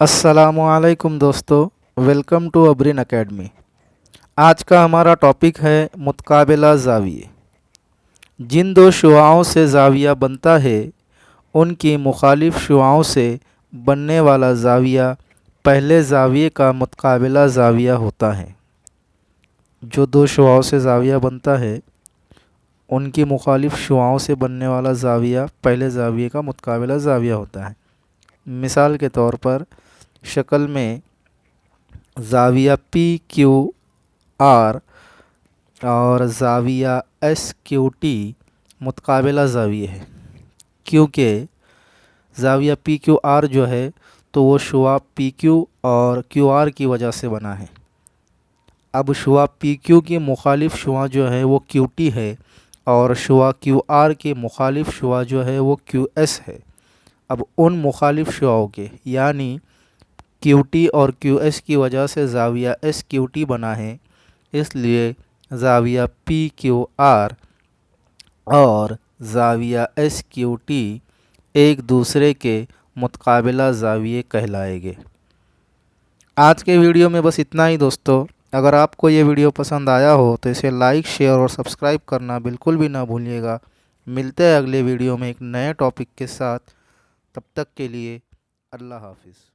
अस्सलामु अलैकुम दोस्तों, वेलकम टू अबरीन एकेडमी। आज का हमारा टॉपिक है मुतकाबिला ज़ाविये। जिन दो शुआओं से ज़ाविया बनता है उनकी मुखालिफ शुआओं से बनने वाला ज़ाविया पहले ज़ाविये का मुतकाबिला ज़ाविया होता है। जो दो शुआओं से ज़ाविया बनता है उनकी मुखालिफ शुआओं से बनने वाला ज़ाविया पहले ज़ाविये का मुतकाबिला ज़ाविया होता है। मिसाल के तौर पर शक्ल में ज़ाविया पी क्यू आर और ज़ाविया एस क्यू टी मुतकाबिला ज़ाविये है, क्योंकि ज़ाविया पी क्यू आर जो है तो वो शुआ पी क्यू और क्यू आर की वजह से बना है। अब शुआ पी क्यू की मुखालिफ शुआ जो है वो क्यू टी है और शुआ क्यू आर की मुखालिफ शुआ जो है वो क्यू एस है। अब उन मुखालिफ शुआओं के यानी क्यू टी और क्यू एस की वजह से ज़ाविया एस क्यू टी बना है, इसलिए ज़ाविया पी क्यू आर और ज़ाविया एस क्यू टी एक दूसरे के मुतकाबिला ज़ाविये कहलाएंगे। आज के वीडियो में बस इतना ही दोस्तों। अगर आपको ये वीडियो पसंद आया हो तो इसे लाइक, शेयर और सब्सक्राइब करना बिल्कुल भी ना भूलिएगा। मिलते हैं अगले वीडियो में एक नए टॉपिक के साथ। तब तक के लिए अल्लाह हाफिज़।